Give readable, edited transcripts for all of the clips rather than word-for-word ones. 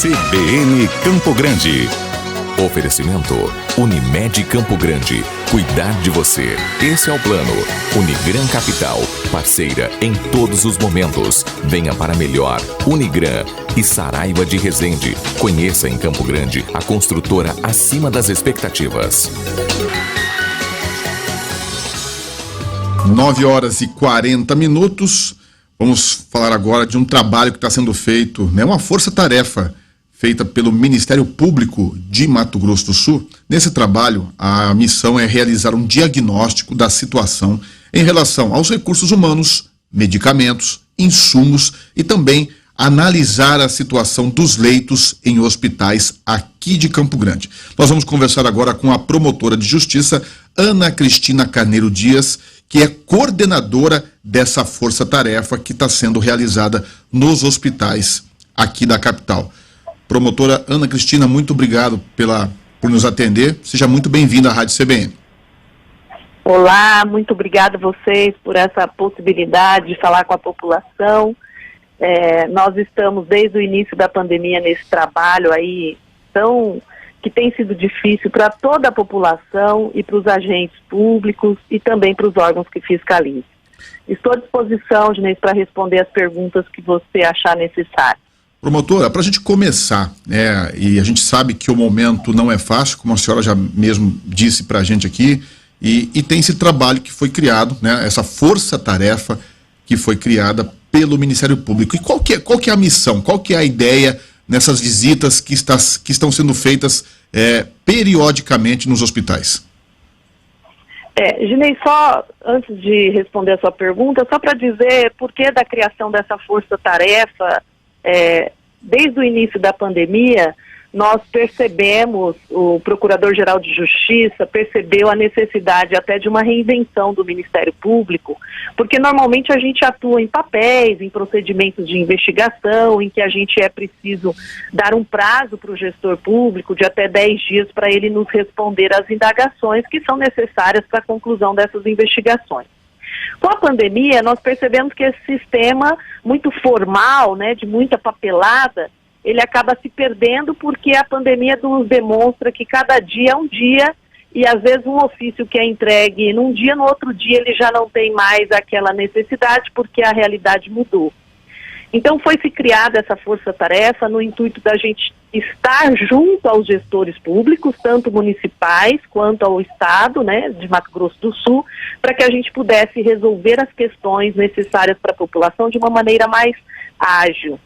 CBN Campo Grande. Oferecimento Unimed Campo Grande. Cuidar de você. Esse é o plano. Unigran Capital. Parceira em todos os momentos. Venha para melhor. Unigran e Saraiva de Resende. Conheça em Campo Grande a construtora acima das expectativas. 9h40. Vamos falar agora de um trabalho que está sendo feito, né? Uma força-tarefa feita pelo Ministério Público de Mato Grosso do Sul. Nesse trabalho, a missão é realizar um diagnóstico da situação em relação aos recursos humanos, medicamentos, insumos e também analisar a situação dos leitos em hospitais aqui de Campo Grande. Nós vamos conversar agora com a promotora de justiça, Ana Cristina Carneiro Dias, que é coordenadora dessa força-tarefa que está sendo realizada nos hospitais aqui da capital. Promotora Ana Cristina, muito obrigado por nos atender. Seja muito bem-vinda à Rádio CBN. Olá, muito obrigada a vocês por essa possibilidade de falar com a população. Nós estamos desde o início da pandemia nesse trabalho aí que tem sido difícil para toda a população e para os agentes públicos e também para os órgãos que fiscalizam. Estou à disposição, Ginês, para responder as perguntas que você achar necessário. Promotora, para a gente começar, e a gente sabe que o momento não é fácil, como a senhora já mesmo disse para a gente aqui, e tem esse trabalho que foi criado, né, essa força-tarefa que foi criada pelo Ministério Público. E qual que é a missão, qual que é a ideia nessas visitas que estão sendo feitas periodicamente nos hospitais? Ginei, só antes de responder a sua pergunta, só para dizer por que da criação dessa força-tarefa, desde o início da pandemia, nós percebemos, o Procurador-Geral de Justiça percebeu a necessidade até de uma reinvenção do Ministério Público, porque normalmente a gente atua em papéis, em procedimentos de investigação, em que a gente é preciso dar um prazo para o gestor público de até 10 dias para ele nos responder às indagações que são necessárias para a conclusão dessas investigações. Com a pandemia, nós percebemos que esse sistema muito formal, né, de muita papelada, ele acaba se perdendo porque a pandemia nos demonstra que cada dia é um dia e às vezes um ofício que é entregue num dia, no outro dia ele já não tem mais aquela necessidade porque a realidade mudou. Então foi-se criada essa força-tarefa no intuito da gente estar junto aos gestores públicos, tanto municipais quanto ao Estado, né, de Mato Grosso do Sul, para que a gente pudesse resolver as questões necessárias para a população de uma maneira mais ágil.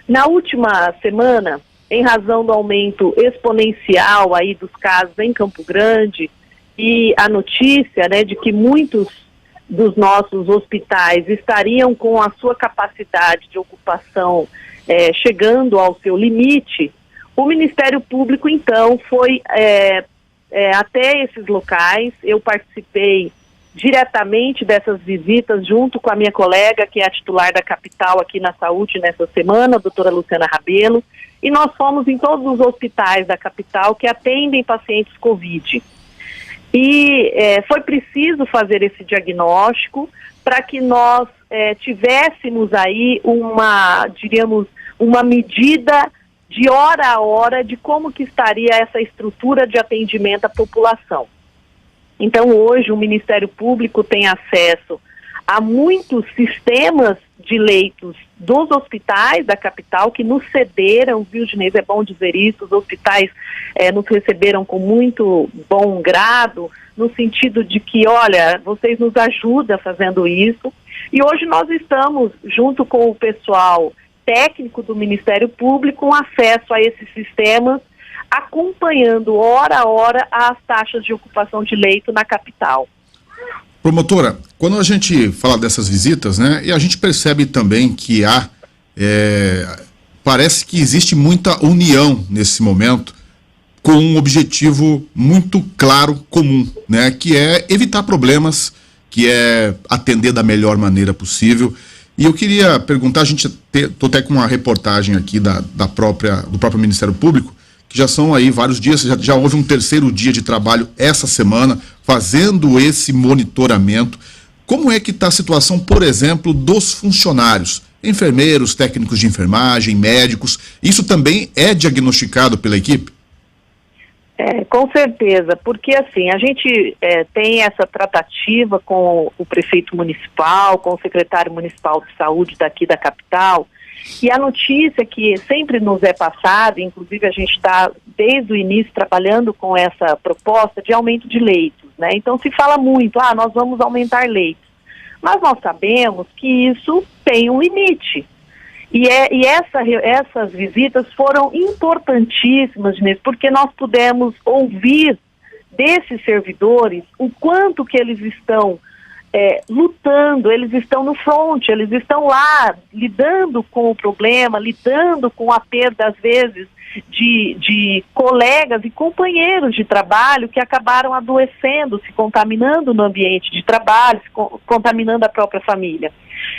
Na última semana, em razão do aumento exponencial aí dos casos em Campo Grande e a notícia, né, de que muitos dos nossos hospitais estariam com a sua capacidade de ocupação chegando ao seu limite, o Ministério Público, então, foi até esses locais. Eu participei diretamente dessas visitas junto com a minha colega, que é a titular da capital aqui na saúde nessa semana, a doutora Luciana Rabelo, e nós fomos em todos os hospitais da capital que atendem pacientes Covid. E foi preciso fazer esse diagnóstico para que nós tivéssemos aí uma medida de hora a hora de como que estaria essa estrutura de atendimento à população. Então, hoje, o Ministério Público tem acesso a muitos sistemas de leitos dos hospitais da capital que nos cederam, viu, Ginês? É bom dizer isso, os hospitais nos receberam com muito bom grado, no sentido de que, olha, vocês nos ajudam fazendo isso. E hoje nós estamos, junto com o pessoal técnico do Ministério Público, com acesso a esses sistemas, acompanhando hora a hora as taxas de ocupação de leito na capital. Promotora, quando a gente fala dessas visitas, né, e a gente percebe também que parece que existe muita união nesse momento com um objetivo muito claro, comum, né, que é evitar problemas, que é atender da melhor maneira possível. E eu queria perguntar, estou até com uma reportagem aqui do próprio Ministério Público, que já são aí vários dias, já houve um terceiro dia de trabalho essa semana, fazendo esse monitoramento. Como é que está a situação, por exemplo, dos funcionários? enfermeiros, técnicos de enfermagem, médicos. Isso também é diagnosticado pela equipe? Com certeza, porque assim, a gente tem essa tratativa com o prefeito municipal, com o secretário municipal de saúde daqui da capital, e a notícia que sempre nos é passada, inclusive a gente está desde o início trabalhando com essa proposta de aumento de leitos, né? Então se fala muito, nós vamos aumentar leitos, mas nós sabemos que isso tem um limite. E essas visitas foram importantíssimas, Inês, porque nós pudemos ouvir desses servidores o quanto que eles estão lutando, eles estão no front, eles estão lá lidando com o problema, lidando com a perda, às vezes, de colegas e companheiros de trabalho que acabaram adoecendo, se contaminando no ambiente de trabalho, contaminando a própria família.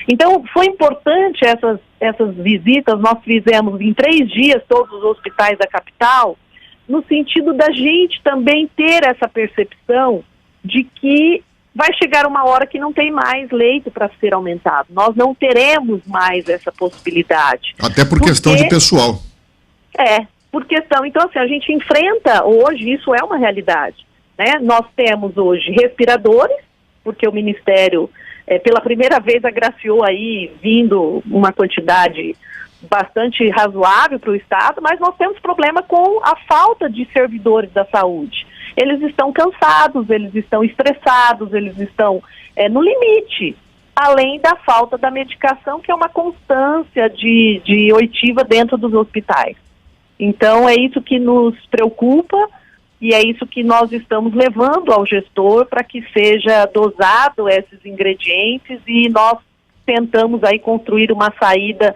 Então, foi importante essas visitas, nós fizemos em 3 dias todos os hospitais da capital, no sentido da gente também ter essa percepção de que vai chegar uma hora que não tem mais leito para ser aumentado. Nós não teremos mais essa possibilidade. Até por questão de pessoal. Por questão. Então, assim, a gente enfrenta hoje, isso é uma realidade, né? Nós temos hoje respiradores, porque o Ministério, pela primeira vez, agraciou aí, vindo uma quantidade bastante razoável para o Estado, mas nós temos problema com a falta de servidores da saúde. Eles estão cansados, eles estão estressados, eles estão no limite, além da falta da medicação, que é uma constância de oitiva dentro dos hospitais. Então, é isso que nos preocupa e é isso que nós estamos levando ao gestor para que seja dosado esses ingredientes e nós tentamos aí construir uma saída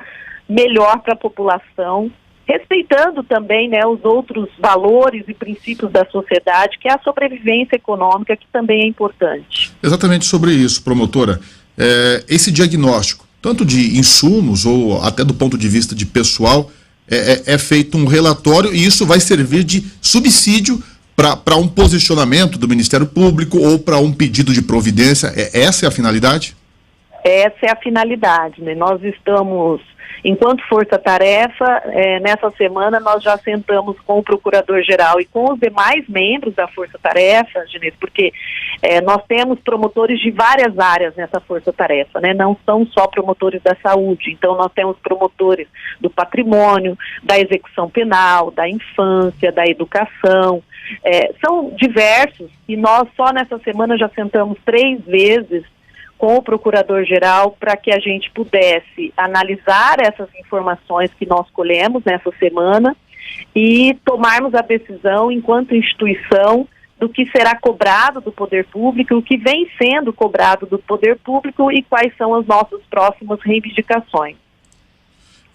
melhor para a população, respeitando também, né, os outros valores e princípios da sociedade, que é a sobrevivência econômica, que também é importante. Exatamente sobre isso, promotora. Esse diagnóstico, tanto de insumos ou até do ponto de vista de pessoal, é feito um relatório e isso vai servir de subsídio para um posicionamento do Ministério Público ou para um pedido de providência. Essa é a finalidade? Essa é a finalidade, né? Nós estamos, enquanto força-tarefa, nessa semana nós já sentamos com o Procurador-Geral e com os demais membros da força-tarefa, Ginês, porque nós temos promotores de várias áreas nessa força-tarefa, né? Não são só promotores da saúde, então nós temos promotores do patrimônio, da execução penal, da infância, da educação, são diversos e nós só nessa semana já sentamos 3 vezes com o Procurador-Geral para que a gente pudesse analisar essas informações que nós colhemos nessa semana e tomarmos a decisão enquanto instituição do que será cobrado do poder público, o que vem sendo cobrado do poder público e quais são as nossas próximas reivindicações.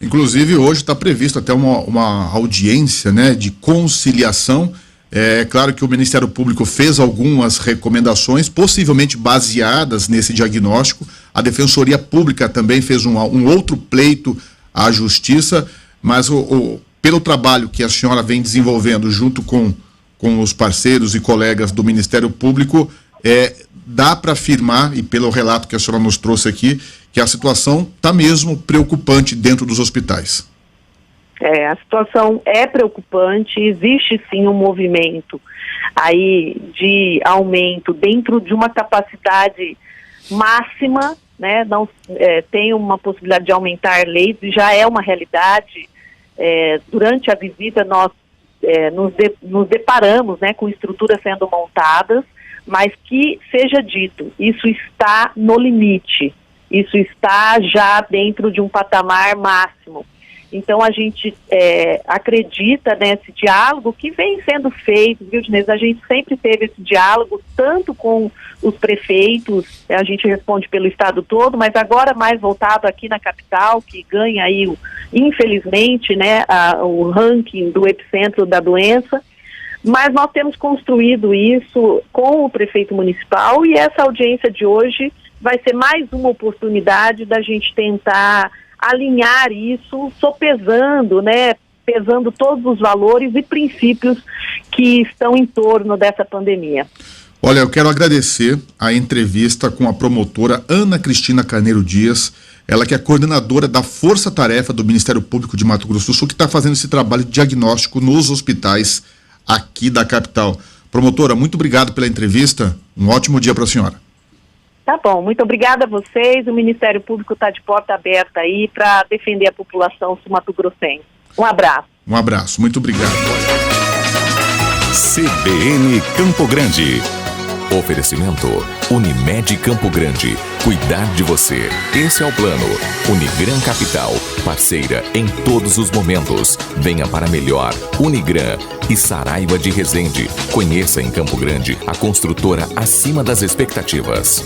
Inclusive hoje está previsto até uma audiência, né, de conciliação. É claro que o Ministério Público fez algumas recomendações, possivelmente baseadas nesse diagnóstico. A Defensoria Pública também fez um outro pleito à Justiça, mas pelo trabalho que a senhora vem desenvolvendo junto com os parceiros e colegas do Ministério Público, dá para afirmar, e pelo relato que a senhora nos trouxe aqui, que a situação está mesmo preocupante dentro dos hospitais. A situação é preocupante, existe sim um movimento aí de aumento dentro de uma capacidade máxima, né? Não tem uma possibilidade de aumentar leitos, já é uma realidade. Durante a visita nós nos deparamos, né, com estruturas sendo montadas, mas que seja dito, isso está no limite, isso está já dentro de um patamar máximo. Então, a gente acredita nesse diálogo que vem sendo feito, viu, Dinês? A gente sempre teve esse diálogo, tanto com os prefeitos, a gente responde pelo estado todo, mas agora mais voltado aqui na capital, que ganha aí, infelizmente, né, o ranking do epicentro da doença. Mas nós temos construído isso com o prefeito municipal e essa audiência de hoje vai ser mais uma oportunidade da gente tentar alinhar isso, sopesando, né, pesando todos os valores e princípios que estão em torno dessa pandemia. Olha, eu quero agradecer a entrevista com a promotora Ana Cristina Carneiro Dias. Ela que é coordenadora da Força Tarefa do Ministério Público de Mato Grosso do Sul, que está fazendo esse trabalho de diagnóstico nos hospitais aqui da capital. Promotora, muito obrigado pela entrevista. Um ótimo dia para a senhora. Tá bom, muito obrigada a vocês. O Ministério Público está de porta aberta aí para defender a população sul-mato-grossense. Um abraço. Um abraço, muito obrigado. CBN Campo Grande. Oferecimento Unimed Campo Grande. Cuidar de você. Esse é o plano. Unigran Capital. Parceira em todos os momentos. Venha para melhor. Unigran e Saraiva de Resende. Conheça em Campo Grande a construtora acima das expectativas.